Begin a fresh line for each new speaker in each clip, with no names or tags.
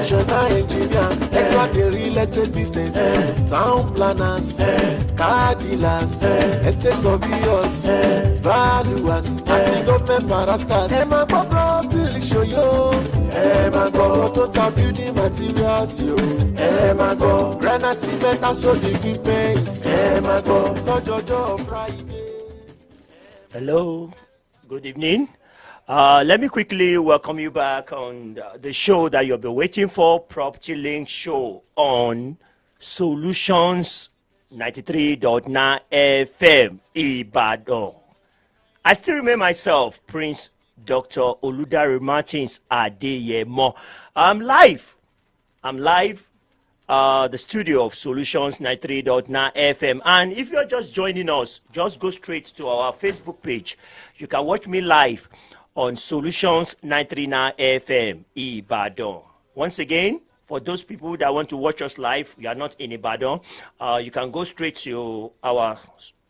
Professional engineer, expert in real estate business, town planners, car dealers, estate surveyors, valuers, àti government barristers. Ẹ máa gbọ́ property ṣòyó. Ẹ máa gbọ́ total building materials yo. Ẹ máa gbọ́ granite cement and solid equipment. Ẹ máa gbọ́ lọ́jọ́jọ́ Friday.
Hello, good evening. Let me quickly welcome you back on the show that you've been waiting for, Property Link Show on Solutions 93.9 FM, Ibadan. I still remain myself, Prince Dr. Oludare Martins ADEYEMO. I'm live. The studio of Solutions 93.9 FM. And if you're just joining us, just go straight to our Facebook page. You can watch me live on Solutions 939 FM, Ibadan. Once again, for those people that want to watch us live, we are not in Ibadan, you can go straight to our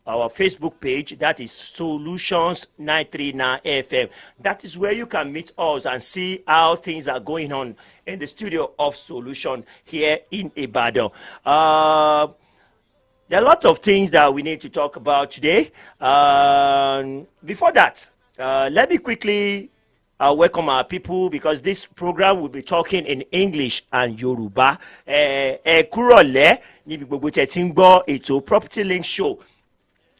Facebook page. That is Solutions 939 FM. That is where you can meet us and see how things are going on in the studio of Solution here in Ibadan. There are a lot of things that we need to talk about today. Before that, let me quickly welcome our people, because this program will be talking in English and Yoruba. Kúrọ̀lẹ́ níbi gbogbo tẹ́ ti ń gbọ́ ètò Property Link Show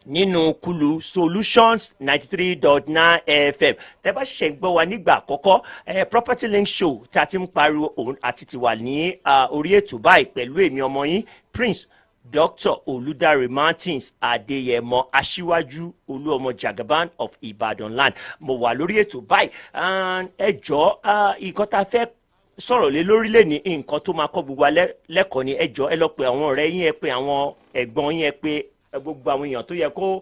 nínú kulu Solutions 93.9 FM. Tẹ́ bá ṣẹ̀ṣẹ̀ ń gbọ́ wa nígbà àkọ́kọ́, Property Link Show tá ti ń pariwo òun àti ti wà ní orí ètò báyìí pẹ̀lú èmi ọmọ yín Prince Dr. Oludare Martins ADEYEMO, Aṣíwájú Olúọmọ Jagaban of Ibadan land. Mo wà lórí ètò báyìí. Ẹ jọ̀ọ́, nǹkan tá a fẹ́ sọ̀rọ̀ lé lórí lè ní nǹkan tó máa kọ́ gbogbo lẹ́kọ̀ọ́ ni. Ẹ jọ̀ọ́, ẹ lọ pe àwọn ọ̀rẹ́ yín, ẹ pe àwọn ẹ̀gbọ́n yín, ẹ pe gbogbo àwọn èèyàn tó yẹ kó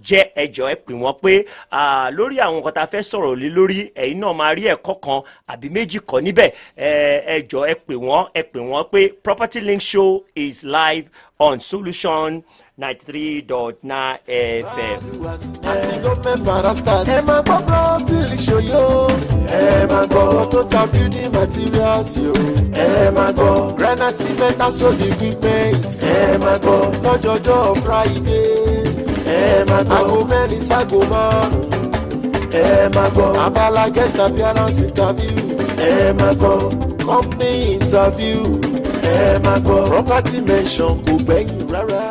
jẹ́ ẹjọ́ ẹ pè wọ́n pé lórí àwọn nǹkan tá a fẹ́ sọ̀rọ̀ lé lórí, ẹ̀yin náà máa rí ẹ̀kọ́ kan àbí méjì kọ́ níbẹ̀. Ẹjọ́ ẹ pè wọ́n pé Property Link Show is live on Solution 93.9 FM.
Àti government barristers. Ẹ máa gbọ́ property ṣòyó. Ẹ máa gbọ́ total building materials yo. Ẹ máa gbọ́ granite cement and solid equipment. Ẹ máa gbọ́ lọ́jọ́jọ́ Friday. Ẹ máa gbọ́ aago mẹ́rin ságo márùn-ún. Ẹ máa gbọ́ abala guest appearance interview. Ẹ máa gbọ́ company interview. Ẹ máa gbọ́ property mention kò gbẹ̀yìn rárá.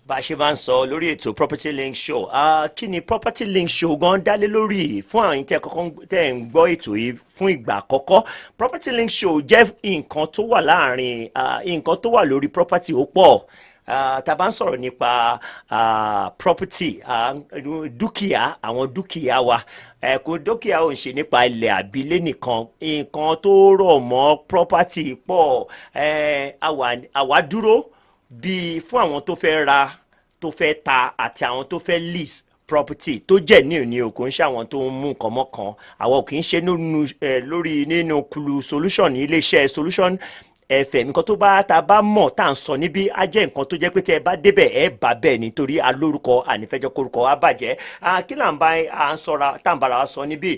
Bá a ṣe máa ń sọ lórí ètò Property Link Show, kí ni Property Link Show gan dálé lórí fún àwọn tẹ́ ń gbọ́ ètò yìí fún ìgbà àkọ́kọ́? Property Link Show jẹ́ nǹkan tó wà láàrin nǹkan tó wà lórí property ó pọ̀. Tá bá ń sọ̀rọ̀ nípa property, dúkìá, àwọn dúkìá wa, kò dúkìá ò ń ṣe nípa ilẹ̀ àbílẹ̀ nìkan, nǹkan tó rọ̀ mọ́ property pọ̀. Àwa dúró bí fún àwọn tó fẹ́ ra, tó fẹ́ ta àti àwọn tó fẹ́ lease property tó jẹ́ ní òní o, kò ń ṣe àwọn tó ń mú nǹkan mọ́kàn. Àwọn kì í ṣe nínú kulu Solution ní iléeṣẹ́ Solution FM. Nǹkan tó bá ta bá mọ̀ tá à ń sọ níbí á jẹ́ nǹkan tó jẹ́ pé tẹ́ ẹ bá débẹ̀ ẹ bá bẹ́ẹ̀ nítorí alórúkọ ànífẹ́jọ́ kórúkọ á bàjẹ́. Kí là ń bá à ń sọra tá à ń bára wa sọ níbí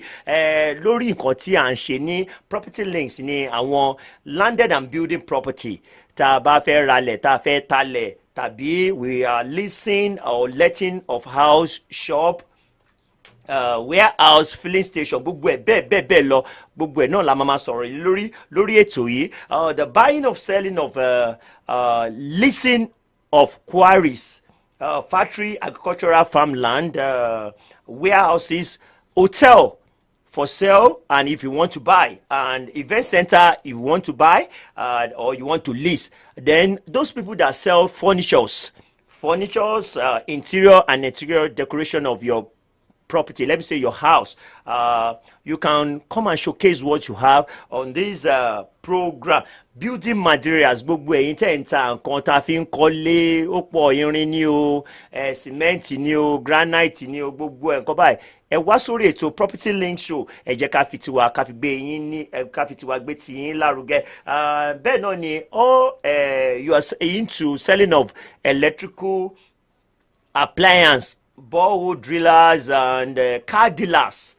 lórí nǹkan tí à ń ṣe ní Property Links ní àwọn landed and building property. Tá a bá fẹ́ ralẹ̀, tá a fẹ́ talẹ̀, tàbí we are leasing or letting of house, shop, warehouse, filling station, gbogbo ẹ̀ bẹ́ẹ̀ lọ, gbogbo ẹ̀ náà la máa sọ̀rọ̀ lórí ètò yìí. The buying of selling of leasing of quarries, factory, agricultural farmland, warehouses, hotel for sale, and if you want to buy, and event center if you want to buy, or you want to lease. Then those people that sell furnitures, interior and exterior decoration of your property, let me say your house, you can come and showcase what you have on this program. Building materials, gbogbo ẹ̀yin tẹ́ ń ta nǹkan tá a fi ń kọ́lé, ó pọ̀ irin ni o, cement ni o, granite ni o, gbogbo ẹ̀ nǹkan báyìí. Ẹ wá sórí ètò Property Link Show, ẹ jẹ́ ká fi tiwa gbé ti yín lárugẹ. Bẹ́ẹ̀ náà ni you are into selling of electrical appliance, borehole drillers and car dealers.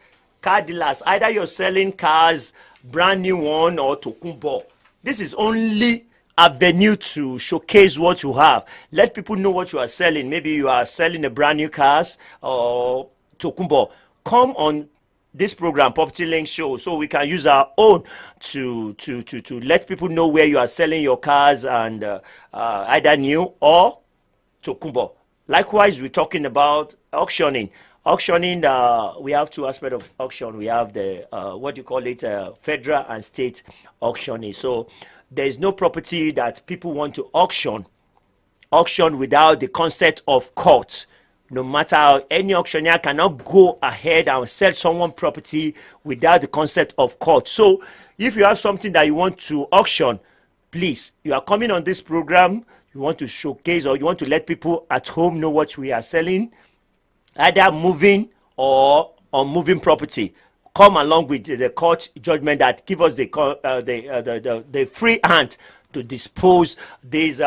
Either you're selling cars, brand new one or tokumbo. This is only avenue to showcase what you have. Let people know what you are selling. Maybe you are selling a brand new cars or tokumbo. Come on this program, Property Link Show, so we can use our own to let people know where you are selling your cars and either new or tokumbo. Likewise, we're talking about auctioning. Auctioning, we have two aspects of auction. We have the what do you call it, federal and state auctioning. So there is no property that people want to auction without the consent of court. No matter how, any auctioneer cannot go ahead and sell someone property without the consent of court. So if you have something that you want to auction, please, you are coming on this program, you want to showcase or you want to let people at home know what we are selling, either moving or unmoving property. Come along with the court judgment that give us the free hand to dispose this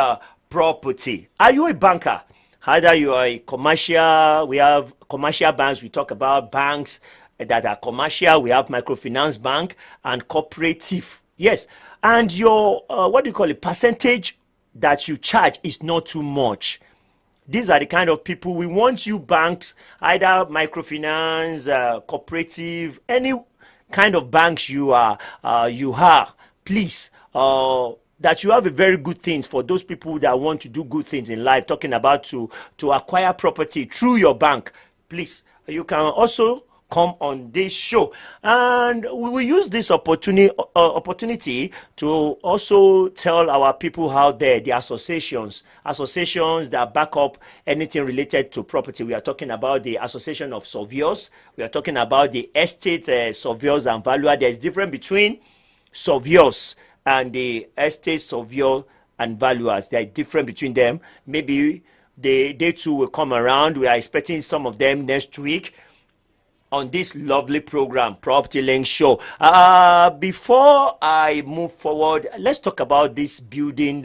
property. Are you a banker? Either you are a commercial, we have commercial banks, we talk about banks that are commercial, we have microfinance bank and cooperative. Yes, and your, what do you call it, percentage that you charge is not too much. These are the kind of people we want you banks, either microfinance, cooperative, any kind of banks you have, please, that you have a very good things for those people that want to do good things in life, talking about to acquire property through your bank. Please, you can also come on this show, and we will use this opportunity to also tell our people out there the associations that back up anything related to property. We are talking about the Association of Surveyors, we are talking about the estate surveyors and valuer. There's difference between surveyors and the estate surveyor and valuers. There is difference between them. Maybe they too will come around. We are expecting some of them next week on this lovely program, Property Link Show. Before I move forward, let's talk about this building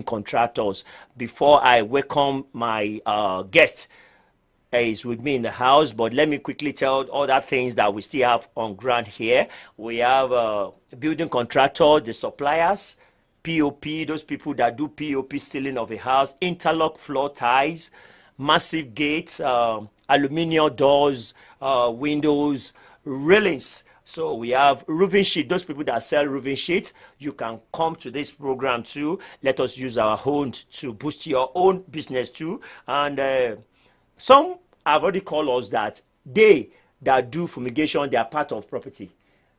contractors. Before I welcome my guest is with me in the house, but let me quickly tell other things that we still have on ground here. We have building contractor, the suppliers, POP, those people that do POP ceiling of a house, interlock floor ties, massive gates, aluminum doors, windows, railings. So we have roofing sheet, those people that sell roofing sheet. You can come to this program too. Let us use our own to boost your own business too. And some have already called us that they that do fumigation, they are part of property.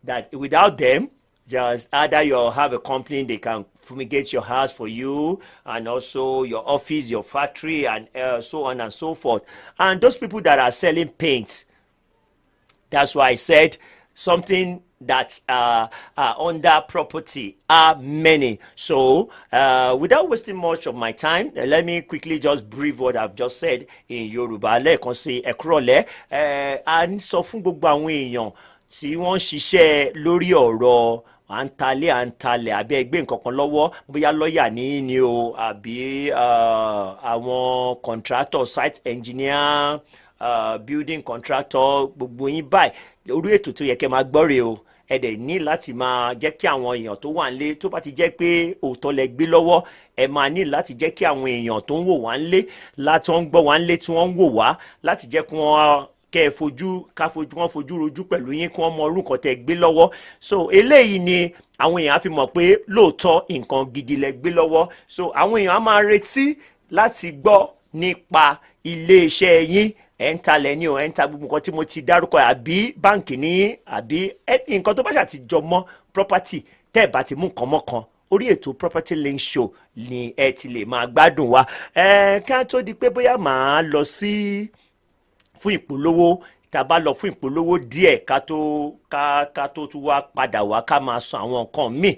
That without them, just either you have a company, they can fumigate your house for you, and also your office, your factory, and so on and so forth. And those people that are selling paint, that's why I said something that under property are many. So without wasting much of my time, let me quickly just brief what I've just said in Yoruba. Lẹ́ẹ̀kan sí ẹ kúrọ̀lẹ́, and sọ fún gbogbo àwọn èèyàn tí wọ́n ṣiṣẹ́ lórí ọ̀rọ̀ à ń talẹ̀ àbí ẹgbẹ́ nǹkan kan lọ́wọ́, bóyá lọ́ọ̀yà ní o àbí àwọn contractor, site engineer, building contractor, gbogbo yín báyìí orí ètò tó yẹ kẹ́ máa gbọ́ rèé o. Ẹ dẹ̀ ní láti máa jẹ́ kí àwọn èèyàn tó wà nílé, tó bá ti jẹ́ pé òótọ́ lẹ gbé lọ́wọ́, ẹ máa ní láti jẹ́ kí àwọn èèyàn tó ń wò wá nílé, láti wọ́n ń gbọ́ wá nílé tí wọ́n ń wò wá, láti jẹ́ kí wọ́n kẹ́ wọ́n fojú rojú pẹ̀lú yín, kí wọ́n mọ orúkọ tẹ́ gbé lọ́wọ́. So eléyìí ni àwọn èèyàn á fi mọ̀ pé lóòótọ́ nǹkan gidi lẹ gbé lọ́wọ́. So àwọn èèyàn á máa retí láti gbọ́ nípa iléeṣẹ́ yín. Ẹ̀ ń talẹ̀ ní o, ẹ̀ ń ta gbogbo nǹkan tí mo ti dárúkọ, àbí báǹkì ní, àbí nǹkan tó bá ṣàti jọ mọ́ property, tẹ́ ẹ̀ bá ti mú nǹkan mọ́kan, orí ètò Property Link Show ni ẹ ti lè máa gbádùn wa. Ká tó di pé bóyá màá lọ sí fún ìpolówó, tá a bá lọ fún ìpolówó díẹ̀ ká tó tún wá padà wá ká máa sọ àwọn nǹkan míì.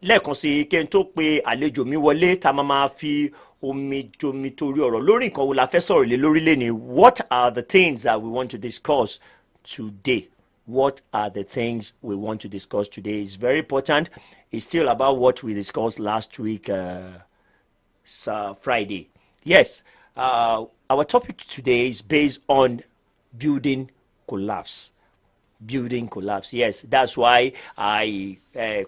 Lẹ́ẹ̀kan sí kí n tó pe àlejò mi wọlé, tá a máa fi omi jomi torí ọ̀rọ̀ lórí nǹkan wo la fẹ́ sọ̀rọ̀ lé lórí lẹ́ni. What are the things that we want to discuss today? What are the things we want to discuss today? It's very important. It's still about what we discussed last week, Friday. Yes, our topic today is based on building collapse. building collapse. Yes, that's why I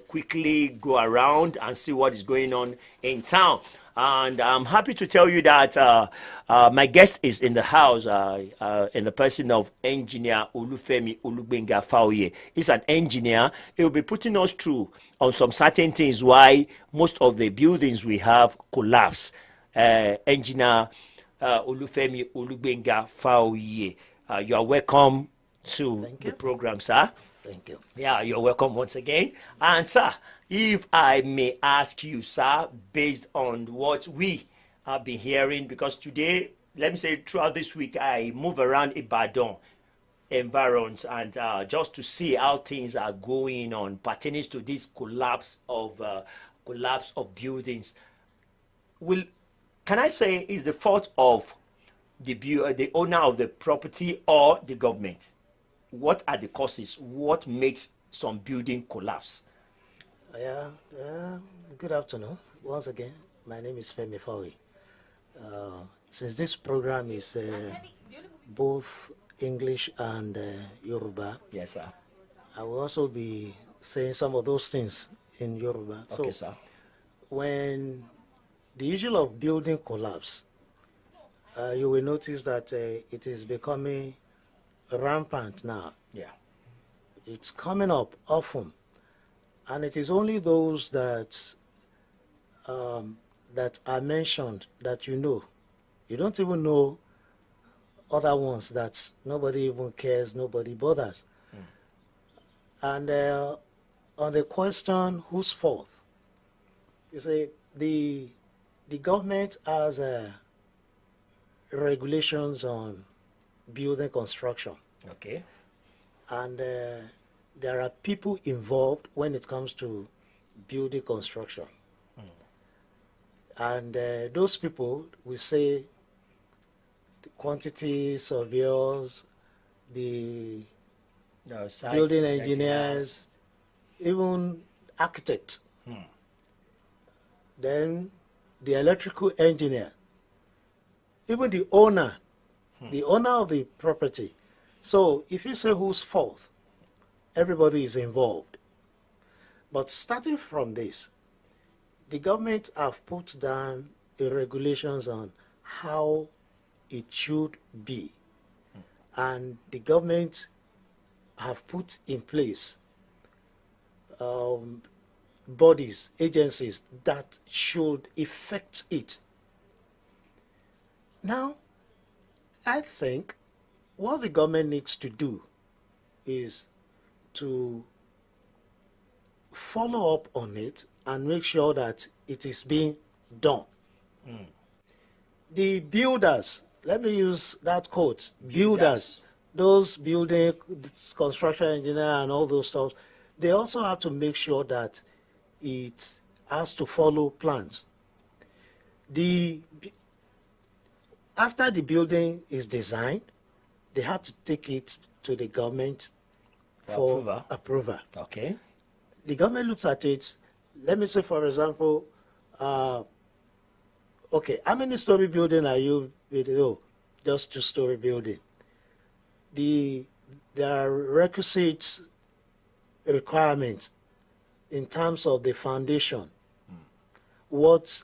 quickly go around and see what is going on in town. And I'm happy to tell you that my guest is in the house in the person of engineer Olufemi Olugbenga Faoye. He's an engineer. He'll be putting us through on some certain things why most of the buildings we have collapse. Engineer Olufemi Olugbenga Faoye, you are welcome to the program, sir.
Thank you.
Yeah, you're welcome once again. And sir, if I may ask you, sir, based on what we have been hearing, because today, let me say throughout this week, I move around Ibadan environs and just to see how things are going on pertaining to this collapse of buildings. Can I say is the fault of the owner of the property or the government? What are the causes? What makes some building collapse?
Good afternoon. Once again, my name is Femi Fawi. Since this program is both English and Yoruba,
yes, sir.
I will also be saying some of those things in Yoruba.
Okay, sir.
When the issue of building collapse, you will notice that it is becoming rampant now.
Yeah.
It's coming up often. And it is only those that that are mentioned that you know. You don't even know other ones that nobody even cares, nobody bothers. And on the question, whose fault? You see, the government has regulations on building construction.
Okay.
And there are people involved when it comes to building construction. And those people, we say, the quantity surveyors, the building engineers, even architects, then the electrical engineer, even the owner of the property. So if you say whose fault, everybody is involved. But starting from this, the government have put down the regulations on how it should be. And the government have put in place bodies, agencies that should effect it. Now, I think what the government needs to do is to follow up on it and make sure that it is being done. The builders, let me use that quote, builders, those building, construction engineer and all those stuff, they also have to make sure that it has to follow plans. After the building is designed, they have to take it to the government for approval.
Okay.
The government looks at it. Let me say, for example, okay, how many story building are you with? Oh, just 2-story building. There are requisite requirements in terms of the foundation, what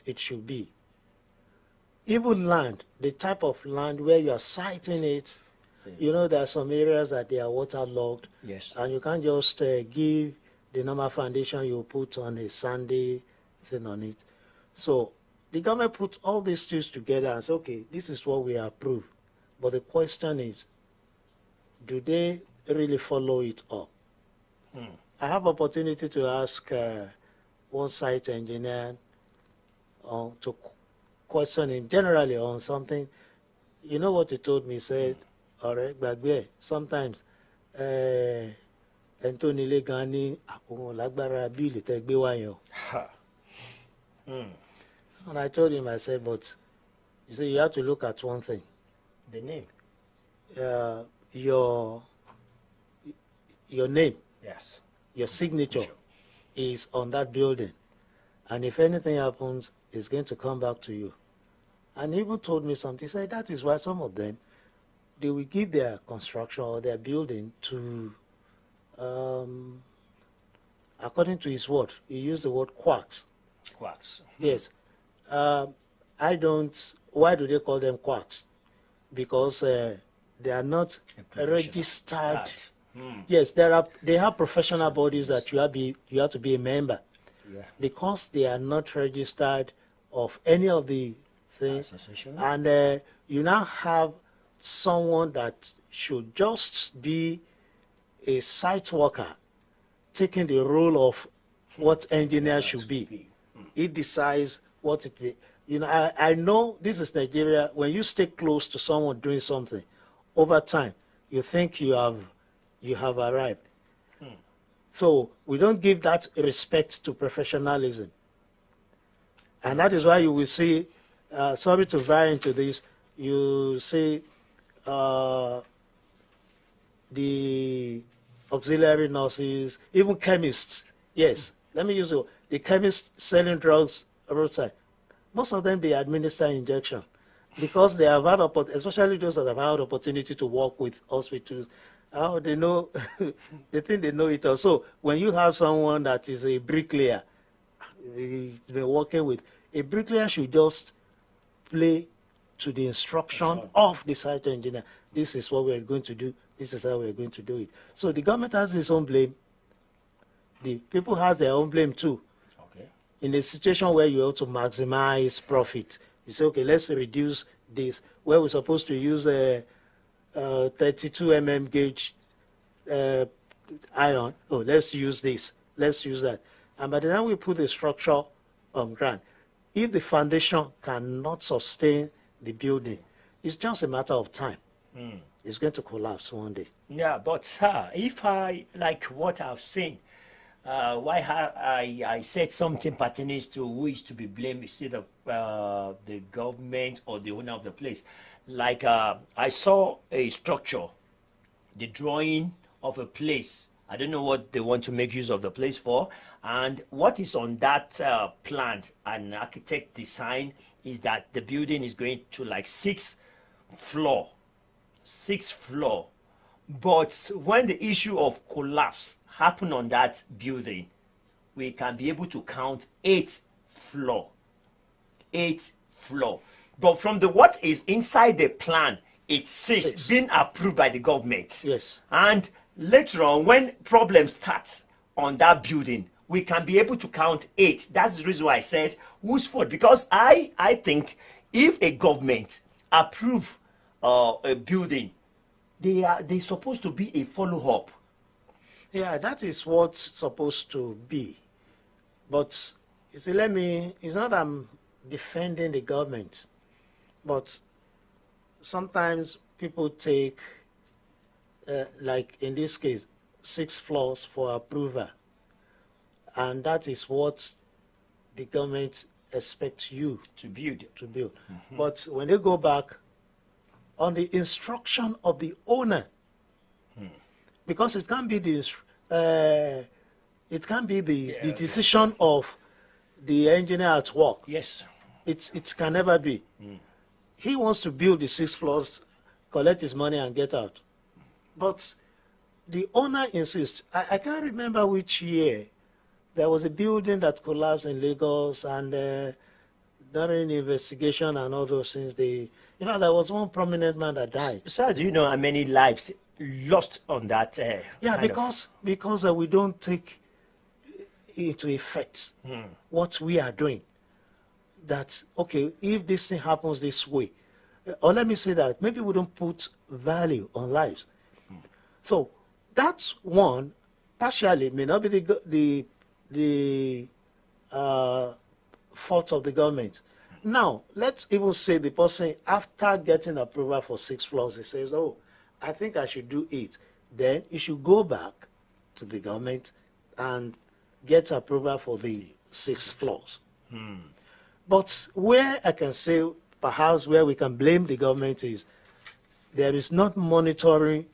it should be. Even land, the type of land where you are siting it, you know, there are some areas that they are waterlogged.
Yes.
And you can't just give the normal foundation you put on a sandy thing on it. So the government put all these things together and said, okay, this is what we approve. But the question is, do they really follow it up? I have opportunity to ask one site engineer to question him generally on something. You know what he told me? He said, all right, Bagbe, sometimes Anthony Legani Lagbara Billy Tegbewayo. And I told him, I said, but you see, you have to look at one thing.
The name.
Your name.
Yes.
Your signature is on that building. And if anything happens, it's going to come back to you. And he even told me something. He said, that is why some of them, they will give their construction or their building to, according to his word, he used the word quacks.
Quacks.
Yes. I don't, why do they call them quacks? Because they are not registered.
Right.
Yes, they have professional bodies that you have to be a member.
Yeah.
Because they are not registered of any of the things.
Association.
And you now have someone that should just be a site worker taking the role of what engineer should be. He decides what it be. You know, I know this is Nigeria. When you stay close to someone doing something, over time, you think you have arrived. So we don't give that respect to professionalism. And that is why you will see, sorry to vary into this, you see the auxiliary nurses, even chemists. Yes, let me use it. The chemists selling drugs roadside. Most of them, they administer injection because they have had, especially those that have had opportunity to work with hospitals. How they know, they think they know it all. So when you have someone that is a bricklayer, he's been working with, a bricklayer should just play to the instruction of the site engineer. This is what we're going to do. This is how we're going to do it. So the government has its own blame. The people has their own blame too.
Okay.
In a situation where you have to maximize profit, you say, okay, let's reduce this. Where we're supposed to use a 32 mm gauge iron. Oh, let's use this. Let's use that. And by the time we put the structure on ground, if the foundation cannot sustain the building, it's just a matter of time. It's going to collapse one day.
Yeah, but if I like what I've seen, why I said something pertaining to who is to be blamed, is it the government or the owner of the place? Like I saw a structure, the drawing of a place. I don't know what they want to make use of the place for. And what is on that plan and architect design is that the building is going to like sixth floor. But when the issue of collapse happened on that building, we can be able to count 8th floor. But from the what is inside the plan, it's six being approved by the government.
Yes.
And later on, when problems start on that building, we can be able to count 8. That's the reason why I said whose fault. Because I think if a government approve a building, they're supposed to be a follow-up.
Yeah, that is what's supposed to be. But you see, it's not that I'm defending the government, but sometimes people take, like in this case, 6 floors for approval. And that is what the government expects you
To build.
But when they go back on the instruction of the owner, because it can't be the decision of the engineer at work.
Yes.
It can never be. He wants to build the 6 floors, collect his money and get out. But the owner insists. I can't remember which year. There was a building that collapsed in Lagos, and during investigation and all those things, there was one prominent man that died.
Sir, do you know how many lives lost on that?
Yeah, because we don't take into effect what we are doing. That, okay, if this thing happens this way, or let me say that maybe we don't put value on lives. So that's one, partially may not be the fault of the government. Now, let's even say the person, after getting approval for 6 floors, he says, oh, I think I should do 8. Then you should go back to the government and get approval for the 6 floors. But where I can say, perhaps where we can blame the government is, there is not monitoring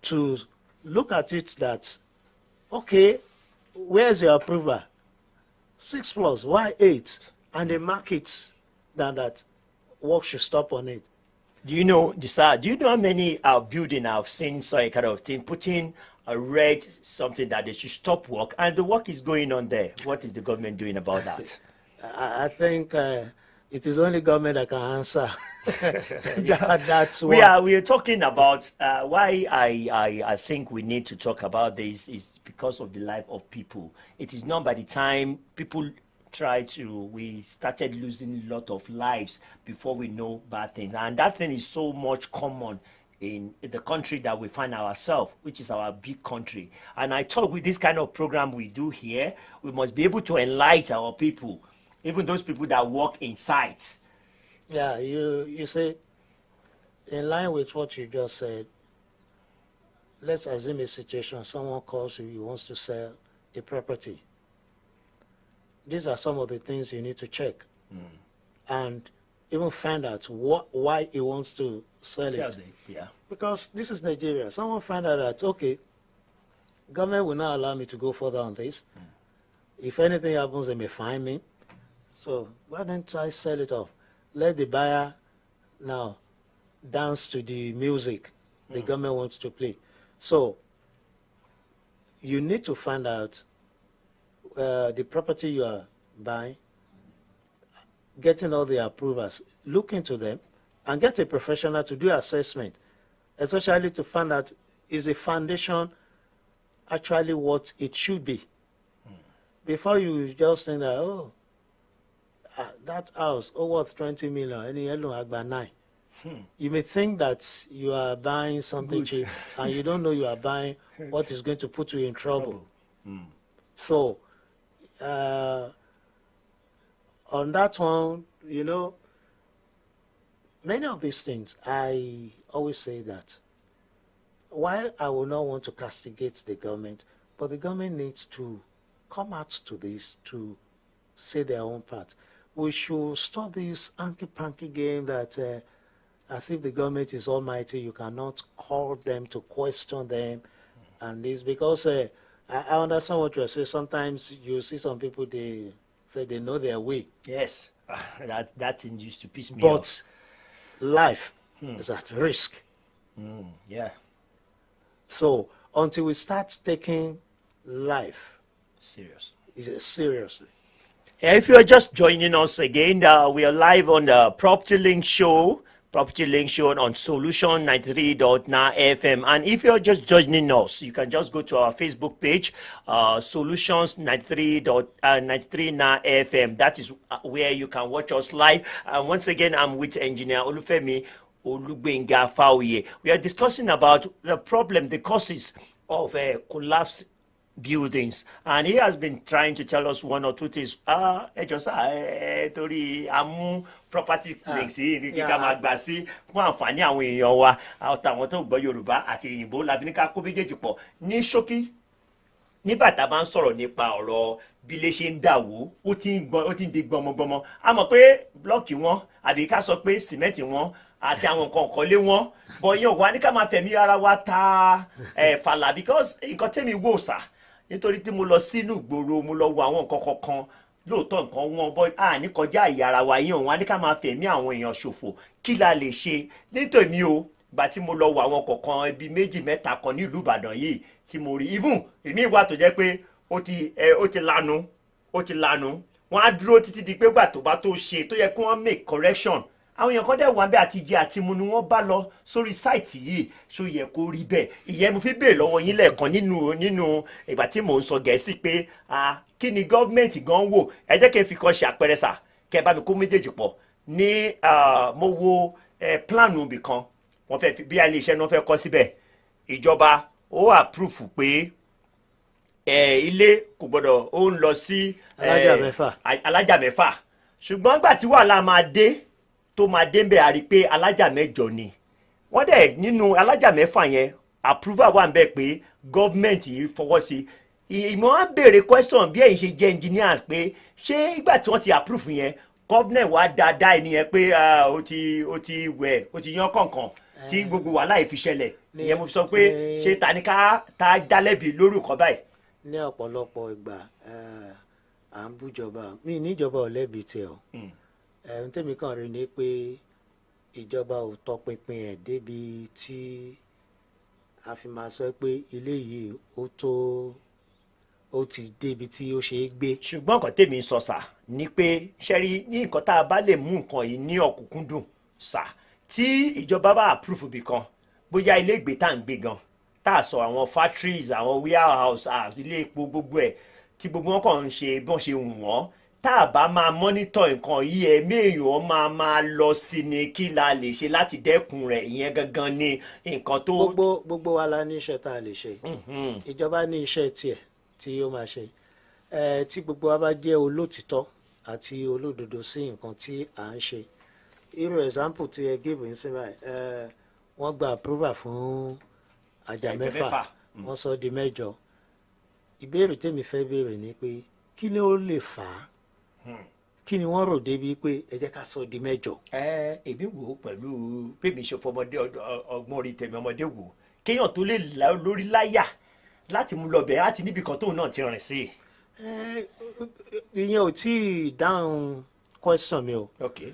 to look at it that, okay, where's your approval? 6 floors, why 8? And they mark it that work should stop on it.
Do you know, do you know how many building I've seen so a kind of thing, putting a red something that they should stop work, and the work is going on there? What is the government doing about that?
I think it is only government that can answer. That's
we
why.
are talking about why I think we need to talk about this is because of the life of people. It is not by the time people we started losing a lot of lives before we know bad things, and that thing is so much common in the country that we find ourselves, which is our big country. And I thought with this kind of program we do here, we must be able to enlighten our people, even those people that work in sites.
Yeah, you say, in line with what you just said, let's assume a situation, someone calls you, he wants to sell a property. These are some of the things you need to check and even find out why he wants to sell it.
Yeah.
Because this is Nigeria. Someone find out that, okay, government will not allow me to go further on this. If anything happens, they may fine me. So why don't I sell it off? Let the buyer now dance to the music the government wants to play. So you need to find out the property you are buying, getting all the approvals, look into them, and get a professional to do assessment, especially to find out is the foundation actually what it should be. Before you just think that, that house, worth 20 million, any yellow agba 9. You may think that you are buying something cheap, and you don't know you are buying what is going to put you in trouble. So, on that one, many of these things, I always say that while I will not want to castigate the government, but the government needs to come out to this to say their own part. We should stop this hanky-panky game that as if the government is almighty, you cannot call them to question them. And this, because I understand what you're saying. Sometimes you see some people, they say they know their way.
Yes, that thing used to piss me off.
But life is at risk.
Yeah.
So until we start taking life seriously.
If you're just joining us again, we are live on the Property Link Show on Solution 93.9 FM. And if you're just joining us, you can just go to our Facebook page, Solutions 93.9 FM. That is where you can watch us live. And once again, I'm with Engineer Olufemi Olugbenga Fauye. We are discussing about the problem, the causes of collapse buildings, and he has been trying to tell us one or two things. Torí amú property links yìí ní kíkà máa gbà sí fún àǹfààní àwọn èèyàn wa àtàwọn tó gbọ́ Yorùbá àti òyìnbó làbí ní ká kó méjèèjì pọ̀ ní ṣókí. Nígbà tá a bá ń sọ̀rọ̀ nípa ọ̀rọ̀ bí ilé ṣe ń dàwó, ó ti ń di gbọmọgbọmọ. A mọ̀ pé blọ́ọ̀kì wọn àbí ká sọ pé sìmẹ́ǹtì wọn àti àwọn nǹkan ọ̀kọ́lé wọn, bọ̀ yẹn ò wá ní ká máa fẹ̀mí ara wa ta fàlà, because nǹkan tẹ́mi wò sà, nítorí tí mo lọ sínú ìgboro, mo lọ wo àwọn nǹkan kọ̀ọ̀kan, lóòótọ́ nǹkan wọn bọ́ ní kọjá àyè ara wa, yẹn òun á ní ká máa fẹ̀mí àwọn èèyàn ṣòfò. Kí la lè ṣe? Nítorí o ìgbà tí mo lọ wo àwọn kọ̀ọ̀kan ibi méjì mẹ́ta kan ní ìlú Ìbàdàn yìí tí mo rí, even èmi wà tó jẹ́ pé ó ti lanu wọ́n á dúró títí di pé gbà tó bá tó ṣe tó yẹ kí wọ́n make correction. Àwọn èèyàn kan dẹ̀ wà bẹ́ẹ̀ àti jẹ àti mu ni wọ́n bá lọ sórí sáìtì yìí, ṣó yẹ kó rí bẹ́ẹ̀? Ìyẹn mo fi béèrè lọ́wọ́ yín lẹ́ẹ̀kan nínú ìgbà tí mò ń sọ Gẹ̀ẹ́sì pé kí ni gọ́ọ̀mẹ̀ntì gan wò? Ẹ jẹ́ kí n fi kan ṣe àpẹẹrẹ sà, kẹ́ bá mi kó méjèèjì pọ̀. Ní mo wo plan ibì kan, wọ́n fẹ́ bí ilé iṣẹ́ náà fẹ́ kọ́ síbẹ̀, ìjọba ó approve pé ilé kò gbọ́dọ̀ ó ń lọ sí alájà mẹ́fà, ṣùgbọ́n gbà tí wàhálà máa dé tó máa dé bẹ́ẹ̀, a rí pé alájà mẹ́jọ ni wọ́n dẹ̀. Nínú alájà mẹ́fà yẹn approval wà ń bẹ̀ pé gọ́ọ̀mẹ̀ntì yìí fọwọ́ sí. Ìmọ̀ á béèrè question bí ẹ̀yin ṣe jẹ́ engineer pé ṣé ìgbà tí wọ́n ti approve yẹn gọ́ọ̀mẹ̀ntì wá dáadáa ẹni pé ó ti wẹ̀ ó ti yan kọ̀ọ̀kan tí gbogbo wàhálà yìí fi ṣẹlẹ̀. Ìyẹn mo fi sọ pé ṣé ta ni ká dálẹ́bi lórí nǹkan báyìí.
Ní ọ̀pọ̀lọpọ̀ ìgbà à ń bújọba, mi níjọba ò lẹ́bi tẹ̀ ọ́. Tèmi kàn rí ni pé ìjọba ò tọpinpin ẹ̀ débi tí a fi máa sọ pé ilé yìí ó ti débi tí ó ṣe é gbé.
ṣùgbọ́n nǹkan tèmi sọ sà ni pé ṣẹ́rí ní nǹkan tá a bá lè mú nǹkan yìí ní ọ̀kúnkúndùn sà tí ìjọba bá approve ibì kan bóyá ilé ìgbé tá à ń gbé gan tá a sọ àwọn factories àwọn warehouse ilé epo gbogbo ẹ̀ tí gbogbo wọn kàn ń ṣe bí wọ́n ṣe wù wọ́n tá a bá máa mọ́nítọ̀ nǹkan yìí ẹ̀mí èèyàn máa lọ sí ni kí la lè ṣe láti dẹ́kun rẹ̀ ìyẹn gangan ni nǹkan tó.
gbogbo wa la ní iṣẹ́ tá a lè ṣe ìjọba ní iṣẹ́ tiẹ̀ tí ó máa ṣe tí gbogbo wa bá jẹ́ olótìtọ́ àti olódodo sí nǹkan tí à ń ṣe irú example tí ẹ give ní sinmi wọ́n gba approval fún àjà mẹ́fà wọ́n sọ di 8 ìbéèrè tèmi fẹ́ béèrè ni pé kí ni ó lè fà á kí ni wọ́n rò débi pé ẹ jẹ́ ká sọ di 8.
èmi wò ó pẹ̀lú bẹ́ẹ̀ mi ṣe fọmọdé ọgbọ́n orí tèmi ọmọdé wò kéèyàn tó lè lórí láyà láti mú lọ bẹ̀ láti níbi kan tóun náà ti rìn sí.
ìyẹn ò tí ì dáhùn question mi o.
Okay.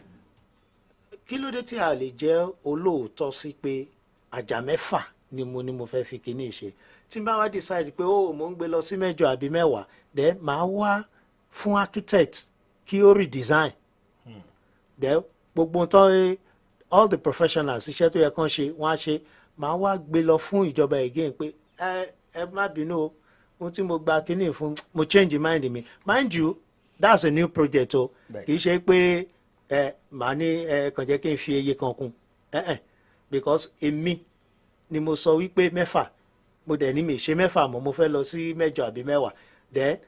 kí ló dé tí a lè jẹ́ olóòótọ́ sí pé àjà 6 ni mo fẹ́ fi kíní ṣe tí n bá wá decide pé mo ń gbé lọ sí 8 àbí 10 then màá wá fún architect kí ó redesign then gbogbo tán all the professionals iṣẹ́ tó yẹ kán ṣe wọ́n á ṣe màá wá gbé lọ fún ìjọba again pé ẹ má bínú o ohun tí mo gba kíní fún mo change mind mi mind you that's a new project o kì í ṣe pé màá ní kàn jẹ́ kí n fi iye kan kún because èmi ni mo sọ wípé 6 mo dẹ̀ ní mi ṣe 6 mọ́ mo fẹ́ lọ sí 8 àbí 10 then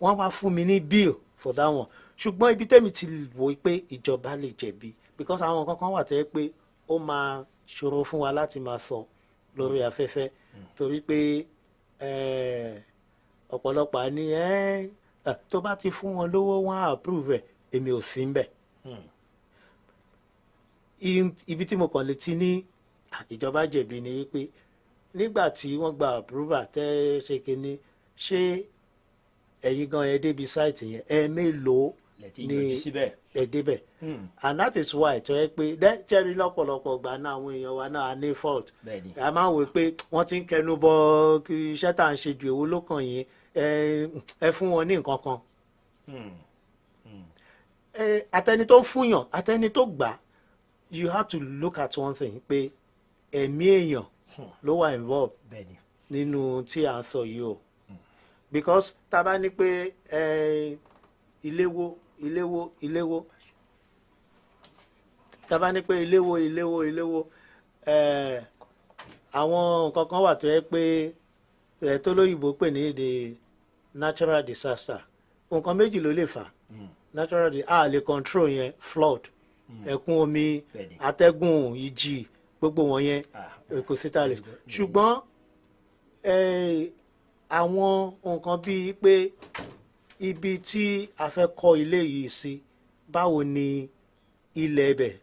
wọ́n wá fún mi ní bill for that one ṣùgbọ́n ibi tẹ́mi ti wò pé ìjọba lè jẹ̀bi because àwọn kankan wà tẹ́ pé ó máa ṣòro fún wa láti máa sọ lórí afẹ́fẹ́ torí pé ọ̀pọ̀lọpọ̀ á ní tó bá ti fún wọn lówó wọn á approve ẹ̀ èmi ò sí ń bẹ̀. Ibi tí mo kàn lè ti ní ìjọba jẹ̀bi ni wípé nígbà tí wọ́n gba approval tẹ́ ṣe kínní ṣé ẹ̀yin gan ẹ débi site yẹn mélòó ni ẹ débẹ̀ and that is why tó yẹ pé jẹ́rìí lọ́pọ̀lọpọ̀ gbà náà àwọn èèyàn wa náà ní fault a máa ń wò pé wọ́n ti ń kẹnu bọ iṣẹ́ tá à ń ṣe ju èwo ló kàn yín ẹ fún wọn ní nǹkan kan àtẹni tó fúnyàn àtẹni tó gbà you have to look at one thing pé ẹ̀mí èèyàn ló wà involved nínú tí à ń sọ yìí o because tá a bá ní pé iléwó tá a bá ní pé iléwó àwọn nǹkan kan wà tó yẹ pé tó lóyìnbó pè ní the natural disaster nǹkan méjì ló lè fà natural a lè control yẹn flood ẹ̀kún omi atẹ́gùn ìjì gbogbo wọn yẹn kò sí ta lè ṣùgbọ́n àwọn nǹkan bíi pé ibi tí a fẹ́ kọ́ ilé yìí sí báwo ni ilẹ̀ ibẹ̀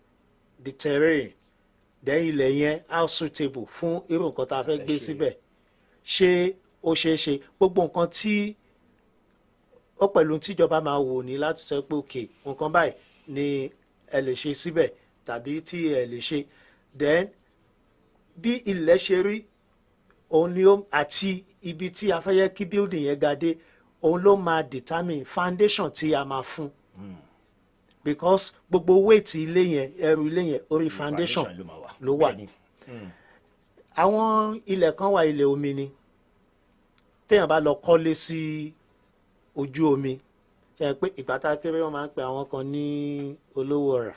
the terrain then ilẹ̀ yẹn how suitable fún irú nǹkan tá a fẹ́ gbé síbẹ̀ ṣé ó ṣeé ṣe gbogbo nǹkan tí ó pẹ̀lú tíjọba máa wò ní láti sọ pé òkè nǹkan báyìí ni ẹ lè ṣe síbẹ̀ tàbí tí ẹ lè ṣe then bí ilẹ̀ ṣe rí òun ni ó àti ibi tí a fẹ́ yẹ kí building yẹn ga dé òun ló máa determine foundation tí a máa fún because gbogbo weight ilé yẹn ẹrù ilé yẹn orí foundation ló wà àwọn ilẹ̀ kan wà ilẹ̀ omi ni téèyàn bá lọ kọ́lé sí ojú omi ṣe pé ìgbà tá a kéré wọn máa ń pe àwọn kan ní olówó rà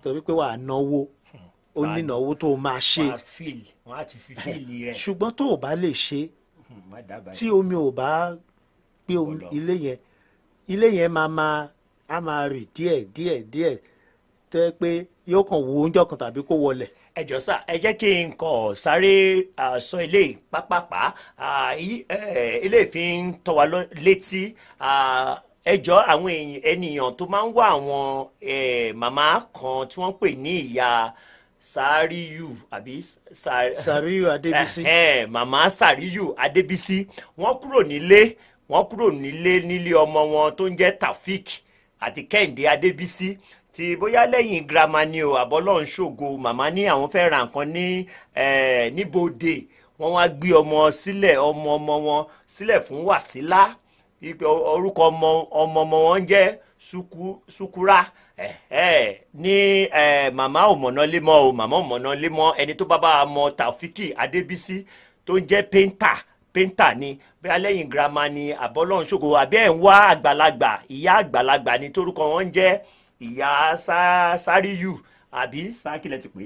torí pé wà á náwó ó ní ìnáwó tó o máa ṣe ṣùgbọ́n tó o bá lè ṣe tí omi ò bá gbé ilé yẹn máa rì díẹ̀ tó yẹ pé yóò kàn wo oúnjẹ kan tàbí kó wọlẹ̀.
ẹ jọ̀ọ́ sà ẹ jẹ́ kí n kàn sáré sọ ilé pápápá ilé fi ń tọ́ wa létí ẹ jọ̀ọ́ àwọn ènìyàn tó máa ń wá àwọn màmá kan tí wọ́n pè ní ìyá Sàríyù àbí
Sàríyù Adébísí
màmá Sàríyù Adébísí wọ́n kúrò nílé nílé ọmọ wọn tó ń jẹ́ Taofik àti Kẹ́hìndé Adébísí tí bóyá lẹ́yìn girama ni o àbọ́lọ́run ṣògo màmá ní àwọn fẹ́ ra nǹkan ní níbodè wọ́n wá gbé ọmọ sílẹ̀ ọmọ wọn sílẹ̀ fún Wàsílà orúkọ ọmọ wọn jẹ́ Sukura ní màmá òmọ̀nà lémọ́ o màmá òmọ̀nà lémọ́ ẹni tó bá mọ Tàfíkì Adébísí tó ń jẹ́ pẹ́ńtà ni bóyá lẹ́yìn girama ni àbọ́lọ́run ṣògo àbí ẹ̀ ń wá àgbàlagbà ìyá àgbàlagbà ni torúkọ wọn ń jẹ́ ìyá Sáríyù àbí sákìlẹ̀ ti pé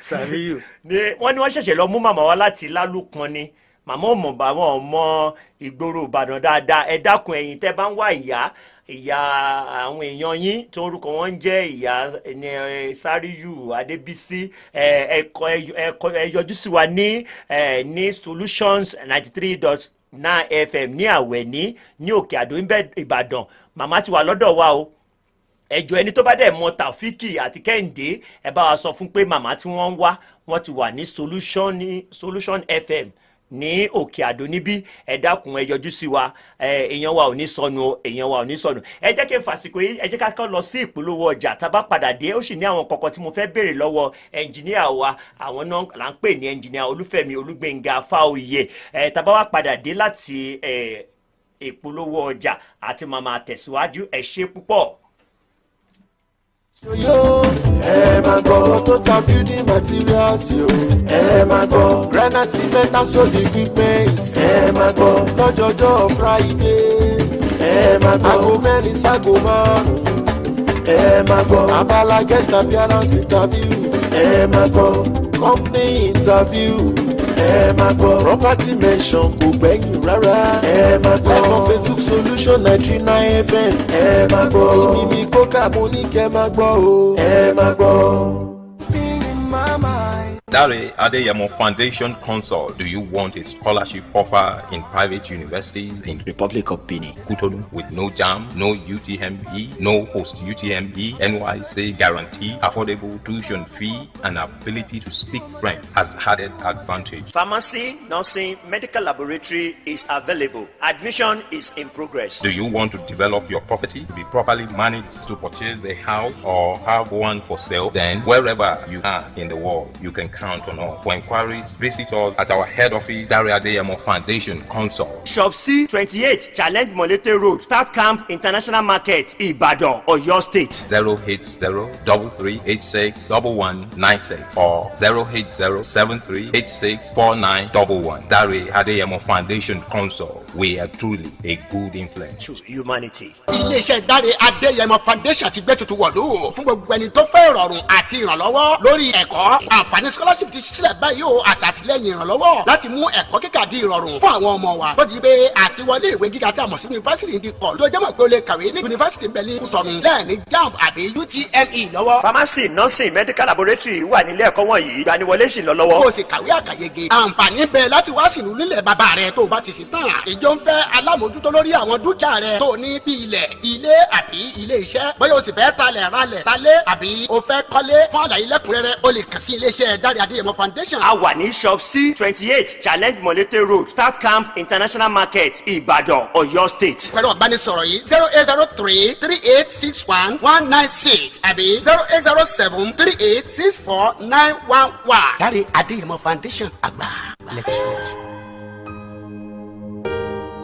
Sáríyù
ni wọ́n ṣẹ̀ṣẹ̀ lọ mú màmá wa láti Lálùpọ̀n ni màmá ọmọ ìgboro Ìbàdàn dáadáa ẹ dákun ẹ̀yin tẹ́ bá ń wá ìyá àwọn èèyàn yín tó orúkọ wọn ń jẹ́ ìyá Sáríyù Adébísí ẹ yọjú sí wa ní Solutions 93.9 FM ní Àwẹ̀ní ní Òkè Àdó Ìbàdàn màmá ti wà lọ́dọ̀ wa o ẹjọ ẹni tó bá dẹ̀ mọ Tàfíkì àti Kẹ́hìndé ẹ bá wa sọ fún pé màmá tí wọ́n ń wá wọ́n ti wà ní Solution FM ní Òkè Àdó níbí ẹ dákun ẹ yọjú sí wa èèyàn wa ò ní sọnù ẹ jẹ́ kí n fàsìkò yìí ẹ jẹ́ ká kọ́ lọ sí ìpolówó ọjà tá a bá padà dé ó sì ní àwọn kọ̀ọ̀kan tí mo fẹ́ béèrè lọ́wọ́ ẹnjìníà wa àwọn náà là ń pè ní ẹnjìníà Olúfẹ́mi Olúgbénga Fáoyè tá a bá wá padà dé láti ìpolówó ọjà àti màmá tẹ̀síwájú ẹ ṣé púpọ̀.
Yo, máa gbọ́ total building materials yo. Máa gbọ́ granite cement and solid equipment. Máa gbọ́ lọ́jọ́jọ́ Friday. Máa gbọ́ aago mẹ́rin ságo márùn-ún. Máa gbọ́ abala guest appearance interview. Máa gbọ́ company interview. Máa gbọ́ property mention kò gbẹ̀yìn rárá. Máa gbọ́ live on Facebook Solution 93.9 FM. Máa gbọ́ mímí kókà mo ní kẹ́ máa gbọ́ o. Máa gbọ́.
ADEYEMO Foundation Consult. Do you want a scholarship offer in private universities in
Republic of Benin,
Cotonou, with no JAM, no UTME, no post-UTME, NYC guarantee, affordable tuition fee, and ability to speak French has added advantage?
Pharmacy, nursing, medical laboratory is available. Admission is in progress.
Do you want to develop your property to be properly managed to purchase a house or have one for sale? Then wherever you are in the world, you can count on us. For inquiries, visit us at our head office, ADEYEMO Foundation Consult.
Shop C 28 Challenge Molete Road, Start Camp International Market, Ibadan, Oyo State.
080-3386-1196 or 080-7386-4911. ADEYEMO Foundation Consult. We are truly a good influence
to humanity.
Iléeṣẹ́ Dáre Adéyẹmọ Foundation ti gbé tuntun wọ̀lú fún gbogbo ẹni tó fẹ́ ìrọ̀rùn àti ìrànlọ́wọ́ lórí ẹ̀kọ́. Àǹfààní scholarship ti sílẹ̀ báyìí o àti àtìlẹ́yìn ìrànlọ́wọ́ láti mú ẹ̀kọ́ kíkà di ìrọ̀rùn fún àwọn ọmọ wa. Tó di pé àti wọlé ìwé gíga tí a mọ̀ sí yunifásitì di kọ̀ tó jẹ́ mọ̀ pé o lè kàwé ní yunifásitì bẹ̀ ní Kútọ̀nù lẹ́ẹ̀ni JAMB àbí UTME lọ́wọ́.
Pharmacy, nursing, medical laboratory wà nílé ẹ̀kọ́ wọ̀nyí. Ìgbaniwọlé sì lọ lọ́wọ́.
Kó o sì kàwé àkàyege. Àǹfààní bẹ láti wá sínú nílẹ̀ bàbá rẹ tó o bá ti sì tán. Ìjọ ń fẹ́ alámòjútó lórí àwọn dúkìá rẹ tó ní bí ilé àbí ilé iṣẹ́. Bóyá o sì fẹ́ talé àbí o fẹ́ kọ́lé. Fún àlàyé lẹ́kùnrẹ́rẹ́ o lè kàn sí iléeṣẹ́ Dáre Adéyẹmọ Foundation.
A wà ní shop C 28 Challenge Molete Road, Start Camp International Market, Ibadan, Oyo State.
Pẹ̀lú ọ̀gbánisọ̀rọ̀ yìí 08033861196 àbí 08073864911. Dáre Adéyẹmọ Foundation àgbà. Let's.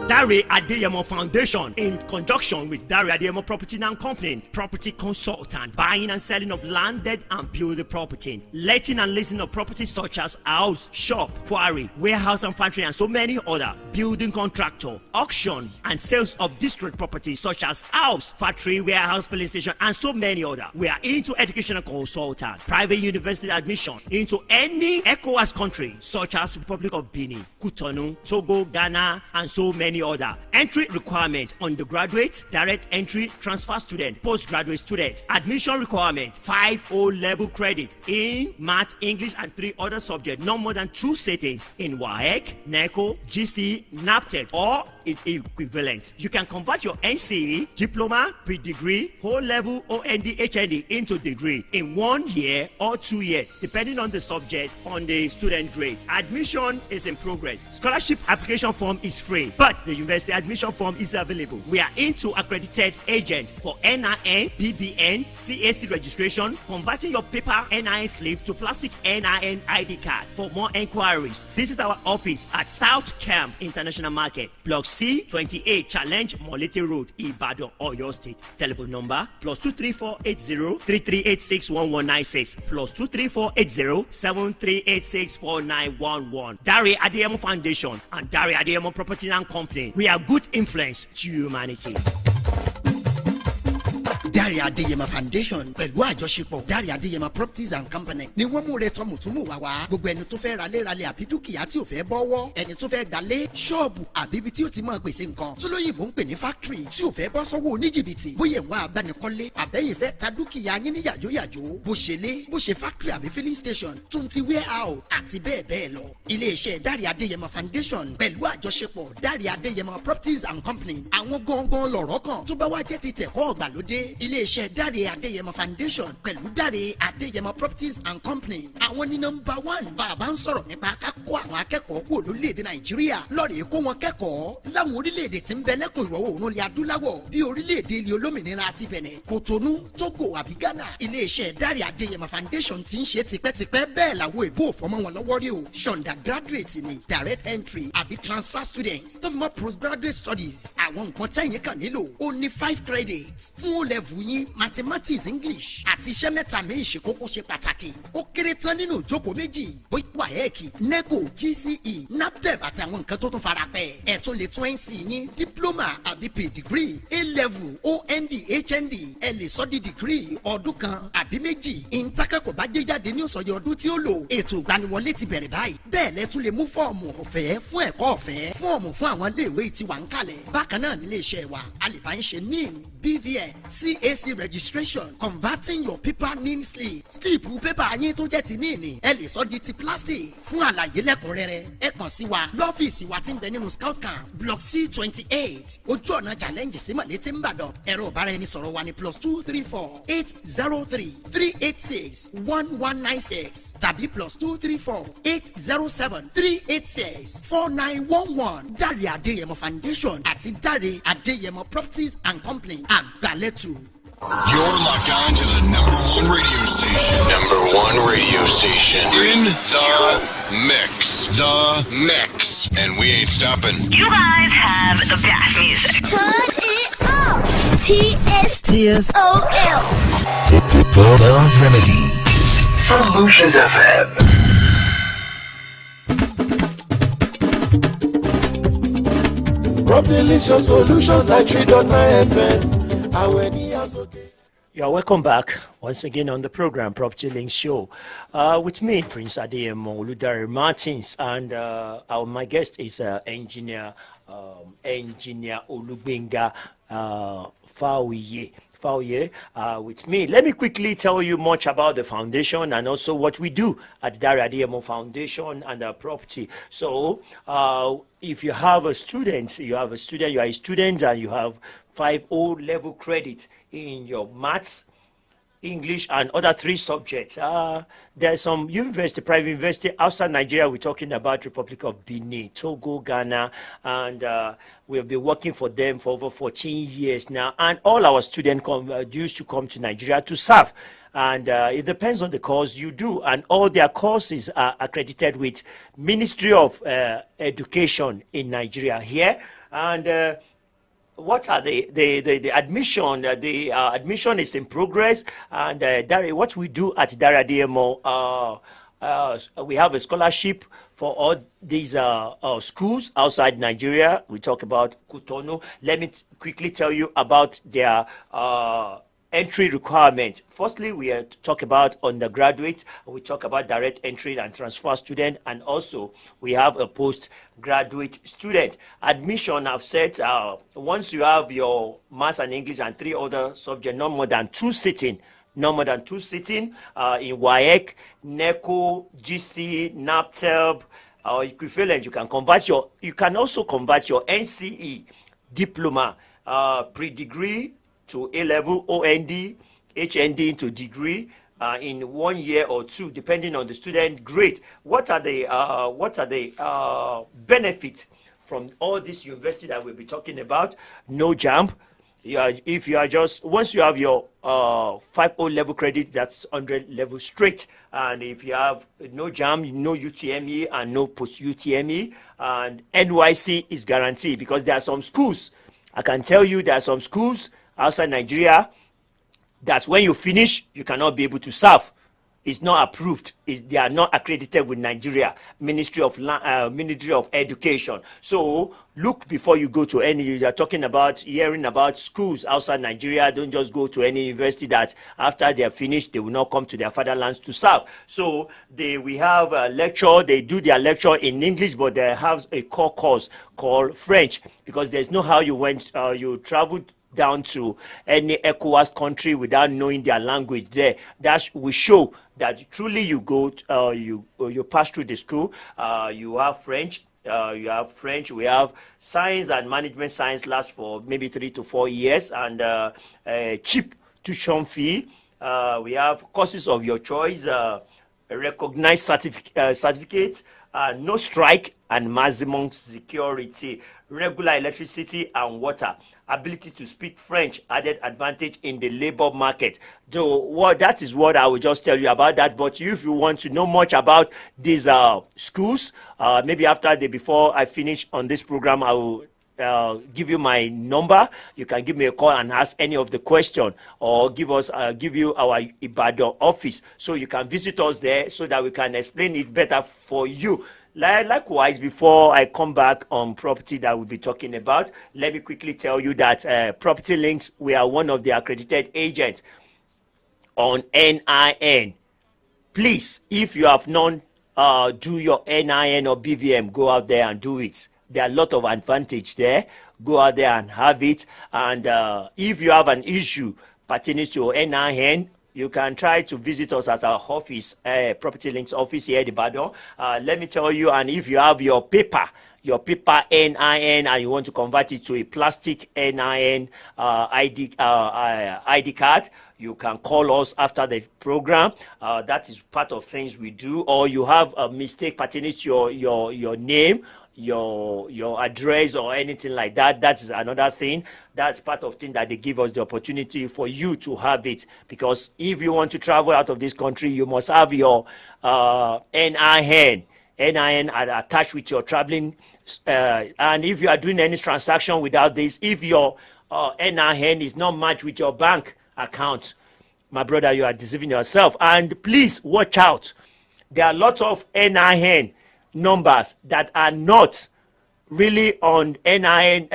Dare Adeyemo Foundation, in conjunction with Dare Adeyemo Property and Company, property consultant, buying and selling of landed and building property, letting and leasing of properties such as house, shop, quarry, warehouse and factory, and so many other, building contractor, auction and sales of district properties such as house, factory, warehouse, police station, and so many other. We are into educational consultant, private university admission into any ECOWAS country such as Republic of Benin, Cotonou, Togo, Ghana, and so many other. Entry requirement: undergraduate, direct entry, transfer student, postgraduate student. Admission requirement: 5 O-level credit in math, English, and 3 other subjects. No more than 2 sittings in WAEC, NECO, GC, NAPTEC, or equivalent. You can convert your NCE, diploma, pre-degree, whole level, OND, HND into degree in 1 year or 2 years, depending on the subject, on the student grade. Admission is in progress. Scholarship application form is free, but the university admission form is available. We are into accredited agent for NIN, BBN, CAC registration, converting your paper NIN slip to plastic NIN ID card. For more enquiries, visit our office at South Camp International Market, Block C, 28 Challenge Molete Road, Ibadan, Oyo State. Telephone number +23480 3386 1196 +23480 7386 4911. Dari Adeyemo Foundation and Dari Adeyemo Property and Company. We are good influence to humanity.
Dari Adeyemo Foundation pẹ̀lú àjọṣepọ̀ Dari Adeyemo Properties and Company ni wọ́n mú rẹ tọmùtúmù wá wá. Gbogbo ẹni tó fẹ́ ralé àbí dúkìá tí ò fẹ́ bọ́wọ́, ẹni tó fẹ́ gbalé, ṣọ́ọ̀bù àbí ibi tí ó ti máa pèsè nǹkan tó lóyìnbó ń pè ní factory tí ò fẹ́ bọ́ sọ́wọ́ oníjìbìtì. Bóyá ìwà abánikọ́lé àbẹ́yìn fẹ́ ta dúkìá yín ní yàjóyàjó, bó ṣe lé, bó ṣe factory àbí filling station tó ń ti warehouse àti bẹ́ẹ̀ bẹ́ẹ̀ lọ. Ilé-iṣẹ́ Dari Adeyemo Foundation pẹ̀lú àjọṣepọ̀ Dari Adeyemo Properties and Company àwọn gangan lọ̀rọ̀ kan tó bá wá jẹ́ ti tẹ̀kọ́ ọ̀gbàlódé. Ilé-iṣẹ́ Dari Adeyemo Foundation pẹ̀lú Dari Adeyemo Properties and Company àwọn ní number 1 bàbá ń sọ̀rọ̀ nípa kákó àwọn akẹ́kọ̀ọ́ kúrò lórílẹ̀‐èdè Nàìjíríà lọ́ọ̀rẹ́ kó wọn kẹ́kọ̀ọ́ láwọn orílẹ̀‐èdè tí ń bẹ lẹ́kùn ìwọ̀ oòrùn ilẹ̀ adúláwọ̀ bí orílẹ̀‐èdè ilẹ̀ olómìnira àti Benin, Kotonu, Togo àbí Ghana. Ilé-iṣẹ́ Dari Adeyemo Foundation ti ń ṣe tipẹ́tipẹ́ bẹ́ẹ̀ làwọn èbó òfòmọ́ wọn lọ́wọ́ rí o. Ṣọ̀ǹda graduate ni direct entry àbí transfer students tó fi mọ́ postgraduate studies. Àwọn nǹkan tẹ̀yìn kan nílò ó ní 5 credits fún O-level yín mathematics English àti iṣẹ́ mẹ́ta míì ṣe kókó ṣe pàtàkì. Ó kéré tán nínú ìjókòó méjì bóyá WAEC, NECO, GCE, NAPTEP àti àwọn nǹkan tó tún fara pẹ́. Ẹ tún lè tún NC yín diploma àbí pre-degree, A-level, OND, HND ẹ lè sọ di degree ọdún kan àbí méjì. Ìǹtakẹ́kọ̀ọ́ bá gbé jáde ní òsòyè ọdún tí ó lò. Ètò ìgbaniwọlé ti bẹ̀rẹ̀ báyìí. Bẹ́ẹ̀ lẹ tún lè mú fọ́ọ̀mù ọ̀fẹ́ fún ẹ̀kọ́ ọ̀fẹ́. Fọ́ọ̀mù fún àwọn iléèwé tí wà ń kalẹ̀. Bákan náà nílé iṣẹ́ wa a lè bá ń ṣe NIN, BVN, CAC registration, converting your paper NIN slip paper yín tó jẹ́ ti NIN ẹ lè sọ di ti plastic. Fún àlàyé lẹ́kùnrẹ́rẹ́ ẹ kàn sí wa lọ́fíìsì wa tí ń bẹ nínú Scout Camp Block C 28 ojú ọ̀nà challenge sí Mọ̀lété Ìbàdàn. Ẹ̀rọ ìbáraẹnisọ̀rọ̀ wa ni +234 803 386 1196 tàbí +234 807 386 4911. Dari Adeyemo Foundation àti Dari Adeyemo Properties and Company àgbàlẹ́tù.
You're locked on to the #1 radio station. #1 radio station. In the mix. The mix. And we ain't stopping.
You guys have the best music.
Turn it up. TSOL.
The Remedy.
Solutions FM.
From Delicious Solutions 93.9 FM.
You are welcome back once again on the program Property Link Show with me, Prince Adeyemo Oludare Martins, and my guest is engineer Olugbenga Fauye. With me. Let me quickly tell you much about the foundation and also what we do at Dari Adeyemo Foundation and our property. So, if you have a student, you are a student and you have 5 O-level credit in your maths, English, and other 3 subjects. There's some private university outside Nigeria. We're talking about Republic of Benin, Togo, Ghana, and we've been working for them for over 14 years now. And all our students used to come to Nigeria to serve. And it depends on the course you do. And all their courses are accredited with Ministry of Education in Nigeria here. And what are the admission? The admission is in progress, and what we do at Dari Adeyemo, we have a scholarship for all these schools outside Nigeria. We talk about Kotonu. Let me quickly tell you about their entry requirement. Firstly, we talk about undergraduate, we talk about direct entry and transfer student, and also we have a postgraduate student. Admission, I've said, once you have your maths and English and 3 other subjects, no more than 2 sitting in WAEC, NECO, GC, NAPTEP, or equivalent, you can also convert your NCE diploma, pre-degree to A-level, OND, HND into degree in 1 year or two, depending on the student grade. What are the benefits from all this university that we'll be talking about? No jump. If you are just, once you have your 5.0 level credit, that's 100 level straight. And if you have no jam, no UTME and no post UTME, and NYC is guaranteed, because there are some schools, I can tell you there are some schools outside Nigeria that when you finish, you cannot be able to serve. It's not approved. They are not accredited with Nigeria Ministry of Education. So look before you go to any. You are talking about hearing about schools outside Nigeria. Don't just go to any university that after they are finished, they will not come to their fatherlands to serve. So we have a lecture. They do their lecture in English, but they have a core course called French, because there's no how you traveled down to any ECOWAS country without knowing their language there. That will show that truly you go you pass through the school. You have French. We have science and management science, lasts for maybe 3 to 4 years, and cheap tuition fee. We have courses of your choice, recognized certificates, no strike and maximum security, regular electricity and water, ability to speak French, added advantage in the labor market. So that is what I will just tell you about that. But if you want to know much about these schools, maybe before I finish on this program, I will give you my number. You can give me a call and ask any of the question, or give you our Ibadan office, so you can visit us there so that we can explain it better for you. Likewise, before I come back on property that we'll be talking about, let me quickly tell you that Property Links, we are one of the accredited agents on NIN. Please, if you have not do your NIN or BVM, go out there and do it. There are a lot of advantage there. Go out there and have it. And if you have an issue pertaining to NIN, you can try to visit us at our office, Property Links office here at Ibadan. Let me tell you, and if you have your paper NIN, and you want to convert it to a plastic NIN ID card, you can call us after the program. That is part of things we do. Or you have a mistake pertaining to your name, your address or anything like that. That's another thing. That's part of thing that they give us the opportunity for you to have it, because if you want to travel out of this country, you must have your NIN attached with your traveling, and if you are doing any transaction without this, if your NIN is not matched with your bank account, my brother, you are deceiving yourself. And please watch out. There are a lot of NIN numbers that are not really on NIN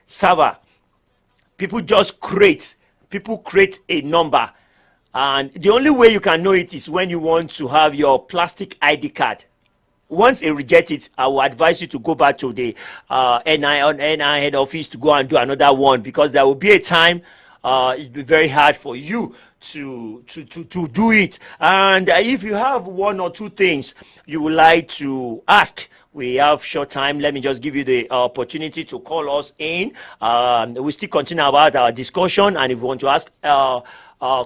server. People create a number, and the only way you can know it is when you want to have your plastic ID card. Once they reject it, I will advise you to go back to the NIN office to go and do another one, because there will be a time it'll be very hard for you to do it. And if you have one or two things you would like to ask, we have short time. Let me just give you the opportunity to call us in. We still continue about our discussion, and if you want to ask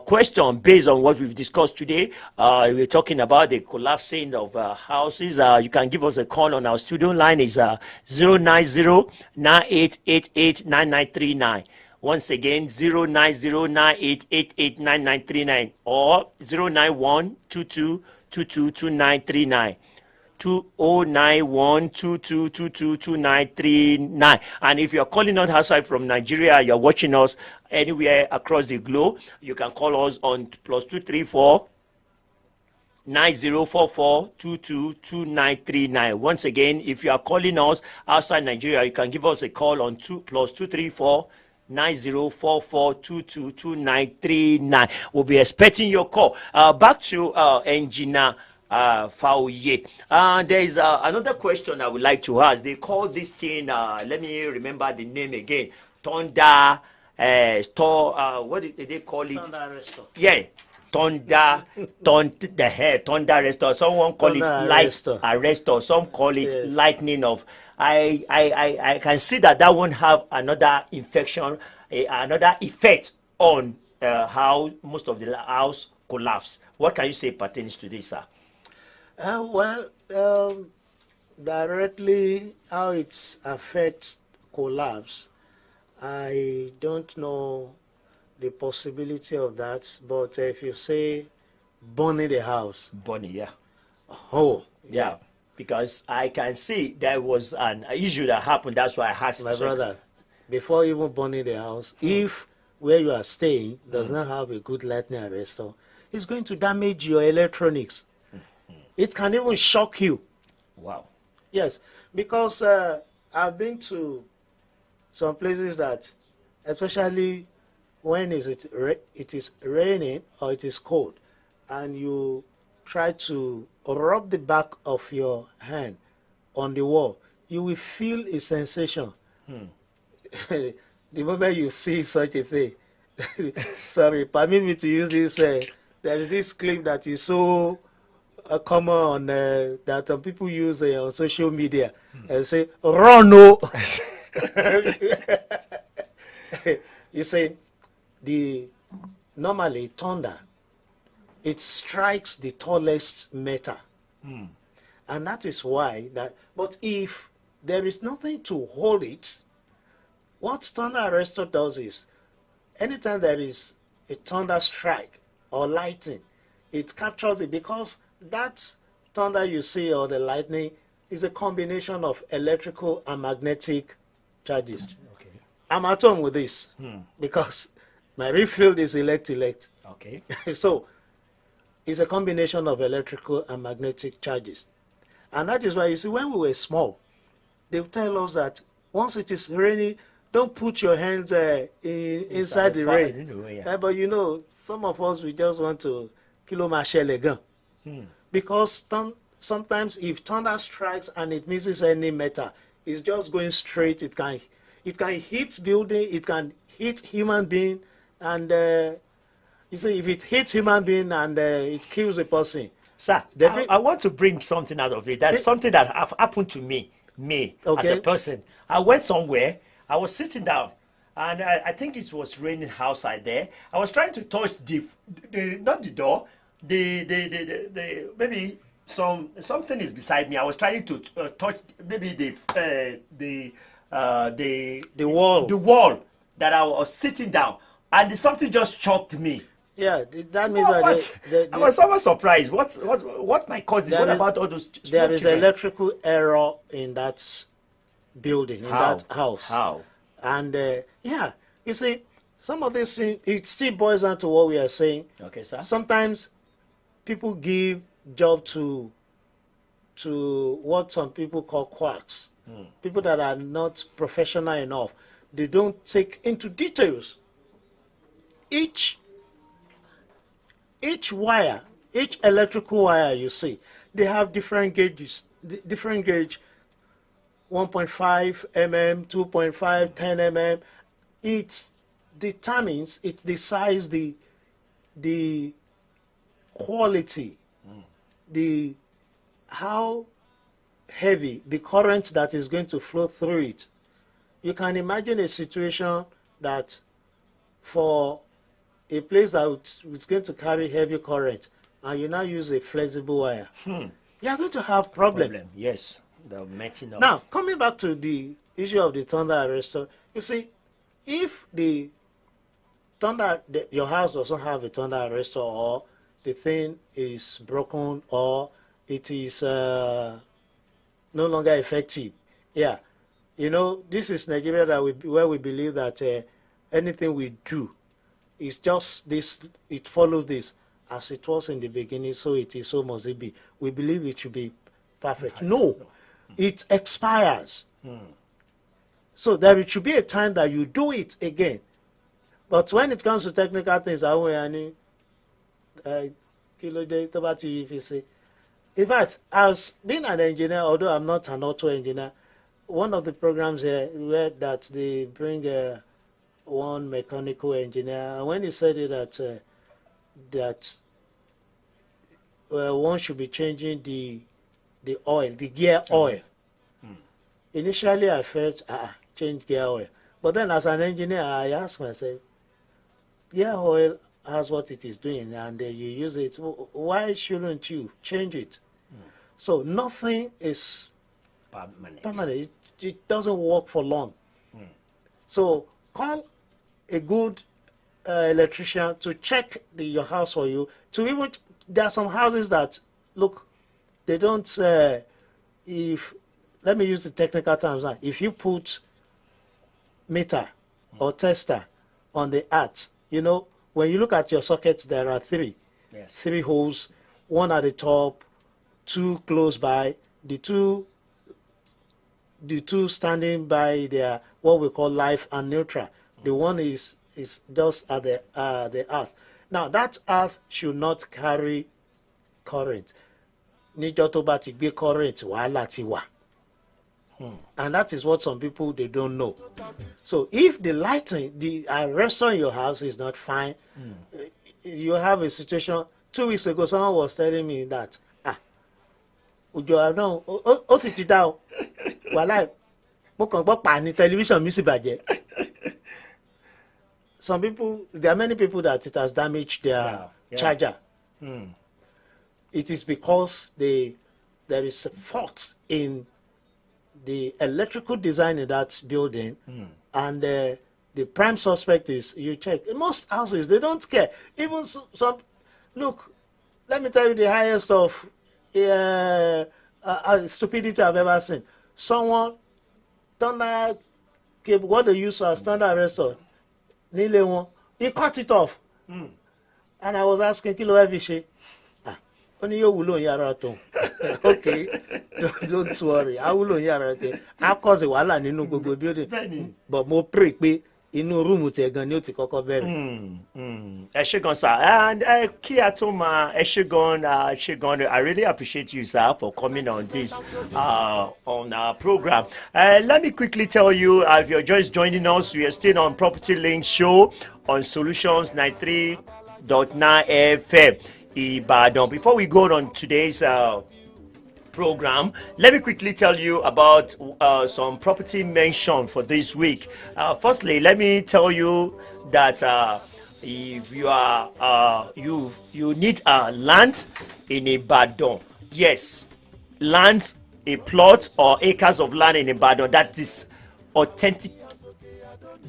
question based on what we've discussed today, we're talking about the collapsing of houses. You can give us a call on our studio line. Is 090-9888-9939. Once again, 090-9888-9939 or 091-2222-2939. 2091-2222-2939. And if you're calling us outside from Nigeria, you're watching us anywhere across the globe, you can call us on +234 9044-222939. Once again, if you are calling us outside Nigeria, you can give us a call on +234 9044-222939. We'll be expecting your call. Back to engineer Fauye. There is another question I would like to ask. They call this thing, let me remember the name again, Thunder store, what did they call it?
Thunder Restore.
Yeah, thunder arrestor. Someone call
Thunder
it light
arrestor.
arrestor. Some call it
Yes.
lightning of. I can see that won't have another infection, another effect on how most of the house collapse. What can you say pertains to this, sir?
Well, directly how it affects collapse, I don't know the possibility of that. But if you say burning the house,
Bonnie, yeah.
oh,
Yeah, because I can see there was an issue that happened. That's why I asked
my
so-
brother, before even burning the house, if where you are staying does not have a good lightning arrestor, it's going to damage your electronics. It can even shock you.
Wow.
Yes, because I've been to some places that, especially when it is raining or it is cold, and you try to rub the back of your hand on the wall, you will feel a sensation. The moment you see such a thing, sorry, permit me to use this. There is this clip that is so common on that some people use on social media and say, "Run, no!" You say normally thunder, it strikes the tallest metal, and that is why that. But if there is nothing to hold it, what thunder arrestor does is, anytime there is a thunder strike or lightning, it captures it, because that thunder you see or the lightning is a combination of electrical and magnetic charges.
Okay.
I'm at home with this because my real field is elect.
Okay.
So it's a combination of electrical and magnetic charges. And that is why you see when we were small, they would tell us that once it is raining, don't put your hands inside the
fire,
rain.
yeah.
But you know, some of us, we just want to kilo machel again. Because sometimes if thunder strikes and it misses any metal, it's just going straight. It can hit building, it can hit human being, and you see, if it hits human being and it kills a person.
Sir, I want to bring something out of it. That's something that have happened to me as
Okay.
a person. I went somewhere, I was sitting down, and I think it was raining outside there. I was trying to touch the not the door, the maybe something is beside me. I was trying to touch maybe the
wall.
the wall that I was sitting down, and something just shocked me.
Yeah, that means that
I was somewhat surprised. What my cause is? What about all those?
There is
children?
electrical error in that building, in
How?
that house.
How?
And yeah, you see, some of these things, it still boils down to what we are saying.
Okay, sir.
Sometimes people give job to what some people call quacks, people that are not professional enough. They don't take into details. Each wire, each electrical wire you see, they have different gauges, different gauge, 1.5 mm, 2.5, 10 mm. It determines, it decides the quality, how heavy the current that is going to flow through it. You can imagine a situation that for a place that is going to carry heavy current, and you now use a flexible wire, you are going to have problem.
Yes, the melting of.
Now, coming back to the issue of the thunder arrestor, you see, if the your house doesn't have a thunder arrestor, or the thing is broken, or it is no longer effective, yeah, you know, this is Nigeria where we believe that anything we do is just this, it follows this. As it was in the beginning, so it is, so must it be. We believe it should be perfect. No, it expires. So there should be a time that you do it again. But when it comes to technical things, if you say, in fact, as being an engineer, although I'm not an auto engineer, one of the programs here where that they bring one mechanical engineer, and when he said it that one should be changing the oil, the gear oil. Initially, I felt, change gear oil. But then as an engineer, I asked myself, gear oil has what it is doing and you use it. Why shouldn't you change it? So nothing is permanent. It doesn't work for long. So call a good electrician to check your house for you. There are some houses that, look, they don't, let me use the technical terms now. If you put meter or tester on the earth, when you look at your sockets, there are three.
Yes.
3 holes, one at the top, 2 close by, the two standing by their what we call live and neutral. The one is just at the earth. Now that earth should not carry current. Níjọ́ tó bá ti gbé current, wàhálà ti wà. And that is what some people, they don't know. So if the lighting, the restaurant in your house is not fine, you have a situation. 2 weeks ago, someone was telling me that, some people, there are many people that it has damaged their charger. It is because there is a fault in the electrical design in that building, and the prime suspect is, you check. In most houses, they don't care. Even some, look, let me tell you the highest of stupidity I've ever seen. Someone turned out what they use as standard arrestor. He cut it off. And I was asking, Kilo Evishi. Okay, don't worry. I will hear I'll cause a wala nínú gbogbo building. But mo pray pé inú room te gan ni ó ti kọ́kọ́ bẹ̀rẹ̀.
Ẹ ṣé gan sir. And kí a tó máa ẹ ṣé gan, I really appreciate you sir for coming on this on our program. Let me quickly tell you, if you're just joining us, we are still on Property Link Show on Solutions 93.9 FM. Ibadan. Before we go on today's program, let me quickly tell you about some property mentioned for this week. Firstly, let me tell you that if you are you need land in Ibadan, yes, land, a plot or acres of land in Ibadan that is authentic,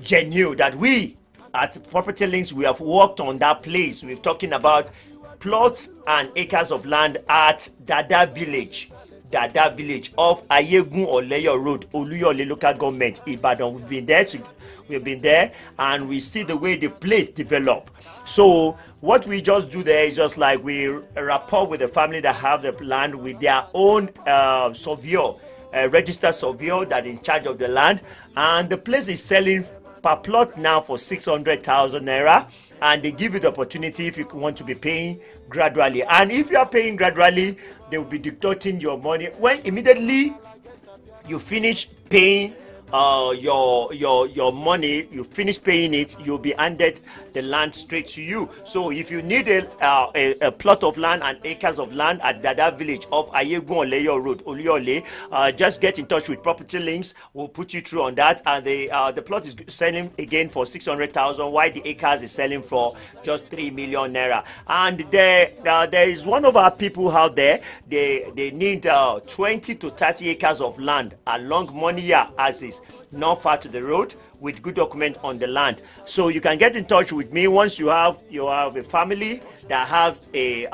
genuine, that we at Property Links, we have worked on that place. We're talking about plots and acres of land at Dada Village off Ayegun Oleyo Road, Oluyole Local Government, Ibadan. We've been there and we see the way the place develop. So what we just do there is just like we rapport with the family that have the land with their own surveyor, registered surveyor that is in charge of the land, and the place is selling per plot now for 600,000 naira, and they give you the opportunity if you want to be paying gradually. And if you are paying gradually, they will be deducting your money. When immediately you finish paying your money, you finish paying it, you'll be handed the land straight to you. So if you need a plot of land and acres of land at Dada Village of Ayegun Oleyo Road, Oluyole, just get in touch with Property Links. We'll put you through on that. And the plot is selling again for 600,000, while the acres is selling for just 3 million naira. And there is one of our people out there. They need 20 to 30 acres of land along Moniya axis, not far to the road, with good document on the land. So you can get in touch with me once you have a family that have a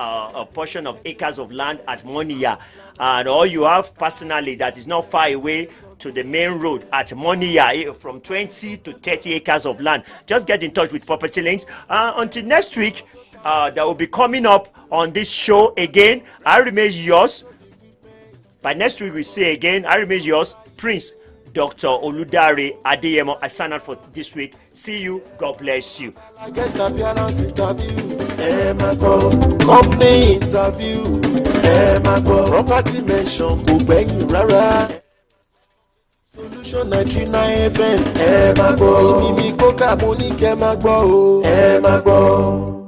portion of acres of land at Moniya, and or you have personally that is not far away to the main road at Moniya, from 20 to 30 acres of land. Just get in touch with Property Links. Until next week, that will be coming up on this show again. I remain yours. By next week we say again, I remain yours, Prince Dr. Oludare Adeyemo. I sign out for this week. See you. God bless you.
I guess the appearance interview, my God. Company interview, my God. Property mention, go bang, rara. Solution 99 FM, my God. Mimi Koka Monique, my God, my God.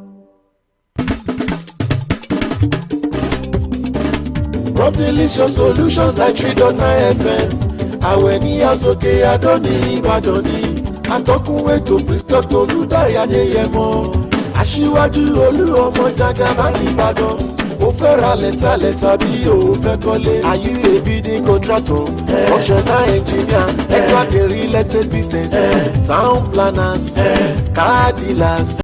from delicious solutions like 3.9 FM. Àwẹ̀ ní àsòkè àdó ní Ìbàdàn ní. Atọ́kùn ètò Christophe Olùdarí Adéyẹmọ. Aṣíwájú olú ọmọ Jagaban ní Ìbàdàn. Ó fẹ́ ra lẹ́tà bí ó fẹ́ kọ́lé. Are you a building contractor? Functional engineer? Expert in real estate business? Town planners? Car dealers?